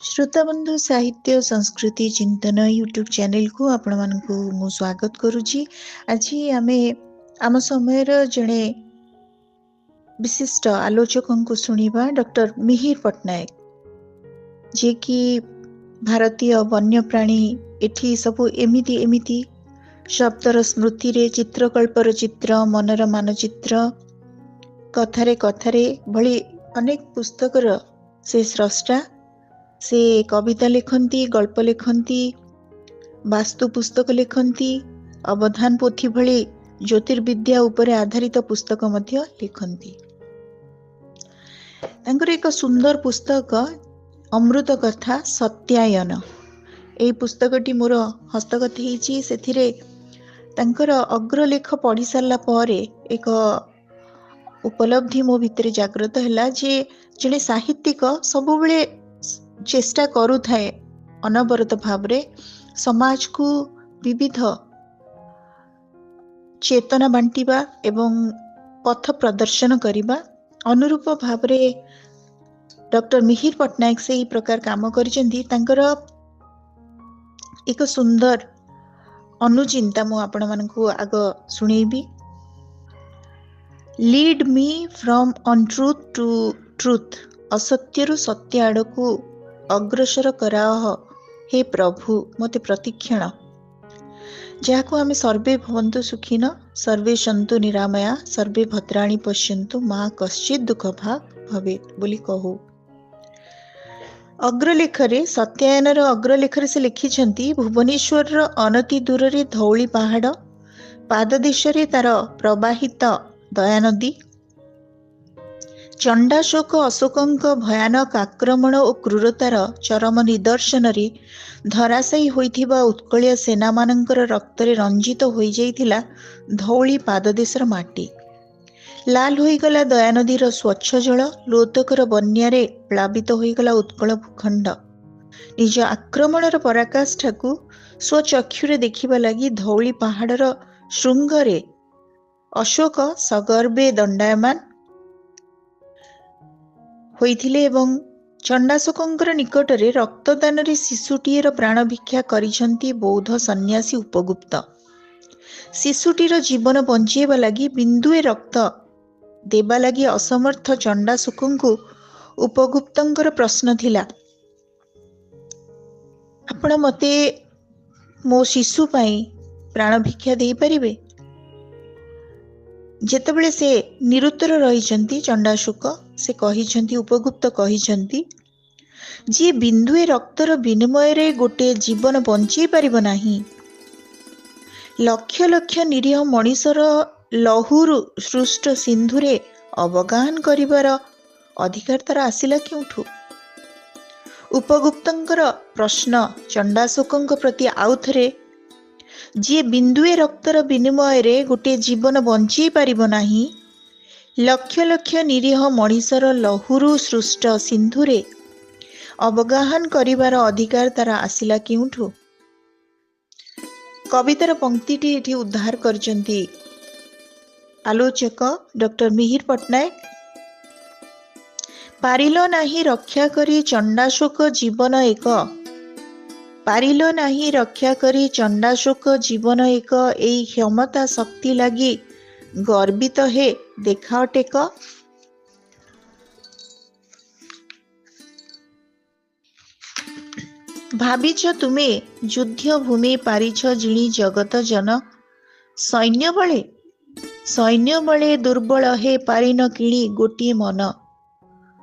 श्रोताबंधु साहित्य संस्कृति चिंतन यूट्यूब चैनल को आपण मानकु मु स्वागत करुची। आज आमे आम समय जड़े विशिष्ट आलोचक को सुनिबा डॉक्टर मिहिर पटनायक जे कि भारतीय वन्यप्राणी एठी सबु एमिति एमिति शब्दर स्मृति रे चित्रकल्पर चित्र मनर मानचित्र कथारे कथारे भली अनेक पुस्तकर से स्रष्टा। से कविता लिखती, गल्प लिखती, वास्तु पुस्तक लिखती, अवधान पोथी भली ज्योतिर्विद्या उपरे आधारित पुस्तक मध्य लिखती। तांकर एक सुंदर पुस्तक अमृत कथा सत्यायन ए पुस्तकटी मोर हस्तगत होईची। सेथिरे तांकर अग्रलेख पढ़ी सारला परे एक उपलब्धि मो भितरे जागृत हैला जे जणे साहित्यिक सबुबले चेष्टा करुथाए अनवरत भावरे समाज को विविध चेतना बांटिबा एवं पथ प्रदर्शन करिबा। अनुरूप भावरे डॉक्टर मिहिर पटनायक से ही प्रकार काम करिसेंती। तांकर एक सुंदर अनुचिंता मु आपण मानकु आग सुनेबी। Lead me from untruth to truth, असत्यरु सत्य आड़कू अग्रसर कराओ हे प्रभु मते प्रतिक्षण, जहाको आमे सर्वे भवन्तु सुखिन सर्वे सन्तु निरामया सर्वे भद्राणि पश्यन्तु मा कश्चित् दुःख भाग भवेत् बोली कहू। अग्रलेखरे सत्यायनर अग्रलेखरे से लिखिछन्ती भुवनेश्वर अनति दूर रे धौली पहाड़, पाददेशरे तार प्रवाहित दयानदी, चंडाशोक अशोकंक भयानक आक्रमण और क्रूरतार चरम निदर्शन रे धराशायी होइथिबा उत्कलीय सेना मानकर रक्तरे रंजित होई जाइथिला धौली पाददेशर माटी। लाल होईगला दयानदीर स्वच्छ जल, लोतकर बन्यारे प्लावित होईगला उत्कल भूखंड। निज आक्रमणर पराकाष्ठाकू स्वचक्षुरे देखिबा लागि धौली पहाड़र श्रृंगरे अशोक सगर्भे दंडायमान होइथिले एवं चंडाशोकंकर निकटरे रक्तदान रे शिशुटीर प्राण भिक्षा करिसंती बौद्ध सन्यासी उपगुप्त। शिशुटीर जीवन बंचेबा लागि बिंदुए रक्त देबा लागि असमर्थ चंडाशोकंकु उपगुप्तंकर प्रश्न थिला, आपण मते मो शिशु पाई प्राण भिक्षा देई परिबे? जेतेबेले से निरुत्तर रहिचंती चंडाशोक से कहिचंती उपगुप्त कहिचंती जे बिंदुए रक्तर विनिमय रे गोटे जीवन बंचै परिबो नाही, लक्ष लक्ष निरीह मनीषर लहुरु सृष्ट सिंधुरे अवगाहन करिवार अधिकार तार आसिला केउठु? उपगुप्तंकर प्रश्न चंडाशोकंक प्रति आउथरे जे बिंदुए रक्तर विनिमय रे गोटे जीवन बंचै परिबो नाही, लक्ष लक्ष निरीह मनीषर लहुरु सृष्ट सिंधुरे अवगाहन करिवार अधिकार तार आसिला केउठु? कवितार पंक्तिटी एठी उद्धार करचंती आलोचक डॉक्टर मिहिर पटनायक। पारिलो नाही रक्षा करी चंडाशोक जीवन एक, पारिलो नाही रक्षा करी चंडाशोक जीवन एक, एई क्षमता शक्ति लागी गर्वित हे देखाओ टेक। भाविछ तुमे युद्ध भूमि पारिछ जिणी जगत जन, सैन्य बळे दुर्बल हे पारिन किणी गोटिए मन,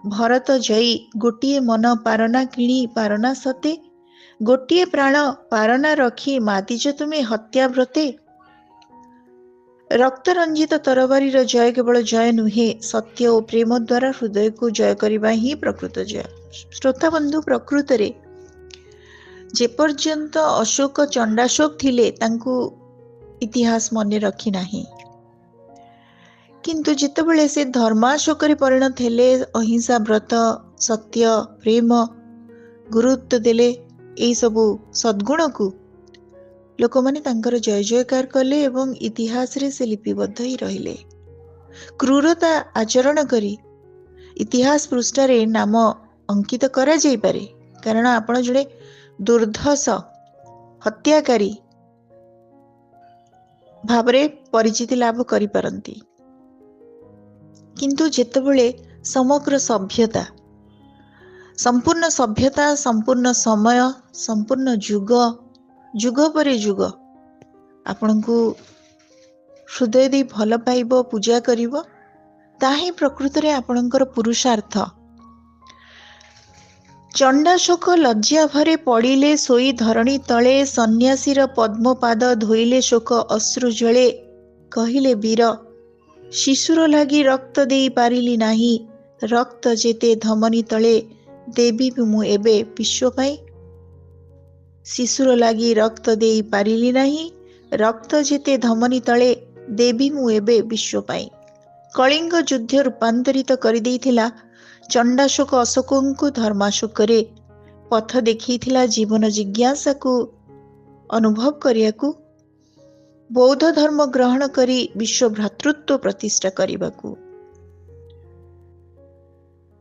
भरत जयी गोटिए मन पारना किणी पारना सते, गोटिए प्राण पारना रखी मातिछ तुमे हत्या व्रते। रक्त रंजित तरबारीर जय केवल जय नुहे, सत्य और प्रेम द्वारा हृदय को जय करबा ही प्रकृत जय। श्रोता बंधु, प्रकृत रे जे पर्यंत अशोक चंडाशोक थिले तांकु इतिहास मने रखी नाही, किंतु जितेबेले से धर्माशोक रे परिणत हेले, अहिंसा व्रत सत्य प्रेम गुरुत्व देले, एई सबु सद्गुण को लोक माने तांकर जय जयकार कले एवं इतिहास रे से लिपिबद्ध ही रहिले। क्रूरता आचरण करी इतिहास पृष्ठ रे नाम अंकित करा जाई पारे, କାରଣ ଆପଣ ଜଣେ ଦୁର୍ଦ୍ଧର୍ଷ ହତ୍ୟାକାରୀ ଭାବରେ ପରିଚିତି ଲାଭ କରିପାରନ୍ତି। କିନ୍ତୁ ଯେତେବେଳେ ସମଗ୍ର ସଭ୍ୟତା, ସମ୍ପୂର୍ଣ୍ଣ ସମୟ, ସମ୍ପୂର୍ଣ୍ଣ ଯୁଗ ପରେ ଯୁଗ ଆପଣଙ୍କୁ ହୃଦୟ ଦେଇ ଭଲ ପାଇବ, ପୂଜା କରିବ, ତାହା ହିଁ ପ୍ରକୃତରେ ଆପଣଙ୍କର ପୁରୁଷାର୍ଥ। ଚଣ୍ଡାଶୋକ ଲଜ୍ଜା ଭରେ ପଡ଼ିଲେ ଶୋଇ ଧରଣୀ ତଳେ, ସନ୍ନ୍ୟାସୀର ପଦ୍ମପାଦ ଧୋଇଲେ ଶୋକ ଅଶ୍ରୁ ଜଳେ। କହିଲେ ବୀର ଶିଶୁର ଲାଗି ରକ୍ତ ଦେଇ ପାରିଲି ନାହିଁ, ରକ୍ତ ଯେତେ ଧମନୀ ତଳେ ଦେବି ମୁଁ ଏବେ ବିଶ୍ୱ ପାଇଁ। ଶିଶୁର ଲାଗି ରକ୍ତ ଦେଇ ପାରିଲି ନାହିଁ, ରକ୍ତ ଯେତେ ଧମନୀ ତଳେ ଦେବି ମୁଁ ଏବେ ବିଶ୍ୱ ପାଇଁ। କଳିଙ୍ଗ ଯୁଦ୍ଧ ରୂପାନ୍ତରିତ କରିଦେଇଥିଲା ଚଣ୍ଡାଶୋକ ଅଶୋକଙ୍କୁ ଧର୍ମାଶୋକରେ, ପଥ ଦେଖେଇଥିଲା ଜୀବନ ଜିଜ୍ଞାସାକୁ ଅନୁଭବ କରିବାକୁ, ବୌଦ୍ଧ ଧର୍ମ ଗ୍ରହଣ କରି ବିଶ୍ୱ ଭ୍ରାତୃତ୍ୱ ପ୍ରତିଷ୍ଠା କରିବାକୁ।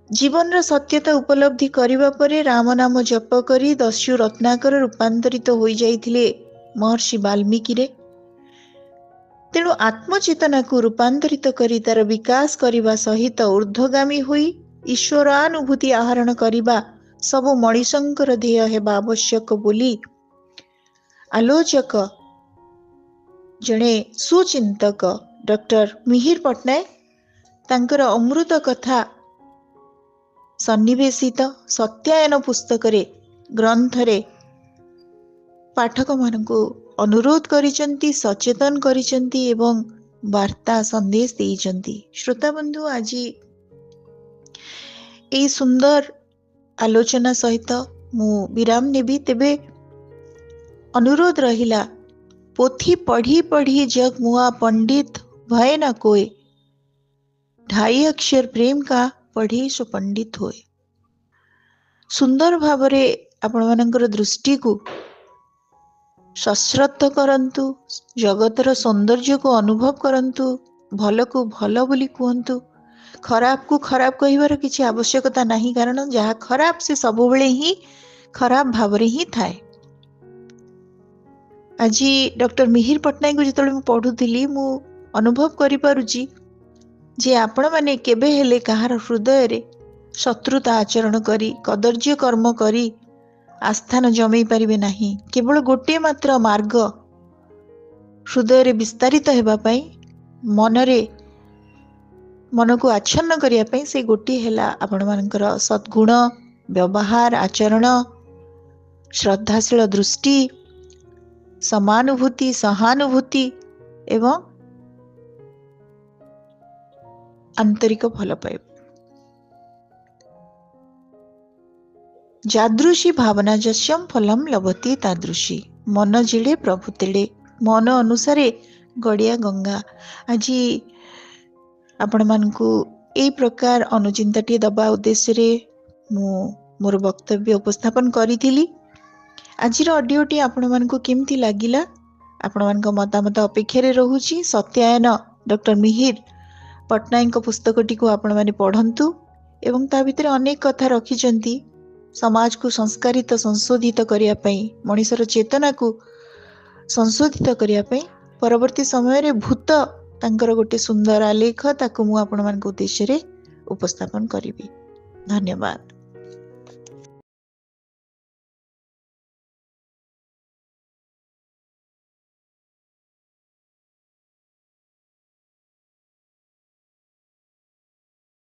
ଜୀବନର ସତ୍ୟତା ଉପଲବ୍ଧି କରିବା ପରେ ରାମ ନାମ ଜପ କରି ଦସ୍ୟୁ ରତ୍ନାକର ରୂପାନ୍ତରିତ ହୋଇଯାଇଥିଲେ ମହର୍ଷି ବାଲ୍ମୀକିରେ। ତେଣୁ ଆତ୍ମଚେତନାକୁ ରୂପାନ୍ତରିତ କରି ତାର ବିକାଶ କରିବା ସହିତ ଊର୍ଦ୍ଧ୍ୱଗାମୀ ହୋଇ ଈଶ୍ୱରାନୁଭୂତି ଆହରଣ କରିବା ସବୁ ମଣିଷଙ୍କର ଧ୍ୟେୟ ହେବା ଆବଶ୍ୟକ ବୋଲି ଆଲୋଚକ, ଜଣେ ସୁଚିନ୍ତକ ଡକ୍ଟର ମିହିର ପଟ୍ଟନାୟକ ତାଙ୍କର ଅମୃତ କଥା ସନ୍ନିବେଶିତ ସତ୍ୟାୟନ ପୁସ୍ତକରେ, ଗ୍ରନ୍ଥରେ ପାଠକମାନଙ୍କୁ ଅନୁରୋଧ କରିଛନ୍ତି, ସଚେତନ କରିଛନ୍ତି ଏବଂ ବାର୍ତ୍ତା ସନ୍ଦେଶ ଦେଇଛନ୍ତି। ଶ୍ରୋତାବନ୍ଧୁ, ଆଜି ଏହି ସୁନ୍ଦର ଆଲୋଚନା ସହିତ ମୁଁ ବିରାମ ନେବି। ତେବେ ଅନୁରୋଧ ରହିଲା, ପୋଥି ପଢ଼ି ପଢ଼ି ଜଗ ମୁଆ ପଣ୍ଡିତ ଭୟ ନା କୋଏ, 2.5 ଅକ୍ଷର ପ୍ରେମ କା ପଢ଼ି ସୋ ପଣ୍ଡିତ ହୋଏ। ସୁନ୍ଦର ଭାବରେ ଆପଣମାନଙ୍କର ଦୃଷ୍ଟିକୁ ସଶ୍ରଦ୍ଧ କରନ୍ତୁ, ଜଗତର ସୌନ୍ଦର୍ଯ୍ୟକୁ ଅନୁଭବ କରନ୍ତୁ, ଭଲକୁ ଭଲ ବୋଲି କୁହନ୍ତୁ, ଖରାପକୁ ଖରାପ କହିବାର କିଛି ଆବଶ୍ୟକତା ନାହିଁ, କାରଣ ଯାହା ଖରାପ ସେ ସବୁବେଳେ ହିଁ ଖରାପ ଭାବରେ ହିଁ ଥାଏ। ଆଜି ଡକ୍ଟର ମିହିର ପଟ୍ଟନାୟକଙ୍କୁ ଯେତେବେଳେ ମୁଁ ପଢ଼ୁଥିଲି, ମୁଁ ଅନୁଭବ କରିପାରୁଛି ଯେ ଆପଣମାନେ କେବେ ହେଲେ କାହାର ହୃଦୟରେ ଶତ୍ରୁତା ଆଚରଣ କରି, କଦର୍ଯ୍ୟ କର୍ମ କରି ଆସ୍ଥାନ ଜମେଇ ପାରିବେ ନାହିଁ। କେବଳ ଗୋଟିଏ ମାତ୍ର ମାର୍ଗ ହୃଦୟରେ ବିସ୍ତାରିତ ହେବା ପାଇଁ, ମନକୁ ଆଚ୍ଛନ୍ନ କରିବା ପାଇଁ, ସେ ଗୋଟିଏ ହେଲା ଆପଣମାନଙ୍କର ସଦ୍ଗୁଣ, ବ୍ୟବହାର, ଆଚରଣ, ଶ୍ରଦ୍ଧାଶୀଳ ଦୃଷ୍ଟି, ସମାନୁଭୂତି, ସହାନୁଭୂତି ଏବଂ ଆନ୍ତରିକ ଭଲ ପାଇବା। ଯାଦୃଶୀ ଭାବନା ଯସ୍ୟଂ ଫଲಂ ଲଭତେ ତାଦୃଶୀ, ମନ ଯେଡ଼େ ପ୍ରଭୁ ତେଡ଼େ, ମନ ଅନୁସାରେ ଗଡ଼ିଆ ଗଙ୍ଗା। ଆଜି ଆପଣମାନଙ୍କୁ ଏହି ପ୍ରକାର ଅନୁଚିନ୍ତାଟିଏ ଦେବା ଉଦ୍ଦେଶ୍ୟରେ ମୁଁ ମୋର ବକ୍ତବ୍ୟ ଉପସ୍ଥାପନ କରିଥିଲି। ଆଜିର ଅଡ଼ିଓଟି ଆପଣମାନଙ୍କୁ କେମିତି ଲାଗିଲା? ଆପଣମାନଙ୍କ ମତାମତ ଅପେକ୍ଷାରେ ରହୁଛି। ସତ୍ୟାୟନ ଡକ୍ଟର ମିହିର ପଟ୍ଟନାୟକଙ୍କ ପୁସ୍ତକଟିକୁ ଆପଣମାନେ ପଢ଼ନ୍ତୁ ଏବଂ ତା ଭିତରେ ଅନେକ କଥା ରଖିଛନ୍ତି ସମାଜକୁ ସଂସ୍କାରିତ, ସଂଶୋଧିତ କରିବା ପାଇଁ, ମଣିଷର ଚେତନାକୁ ସଂଶୋଧିତ କରିବା ପାଇଁ। ପରବର୍ତ୍ତୀ ସମୟରେ ଭୂତ ତାଙ୍କର ଗୋଟେ ସୁନ୍ଦର ଆଲେଖ, ତାକୁ ମୁଁ ଆପଣମାନଙ୍କ ଉଦ୍ଦେଶ୍ୟରେ ଉପସ୍ଥାପନ କରିବି। ଧନ୍ୟବାଦ।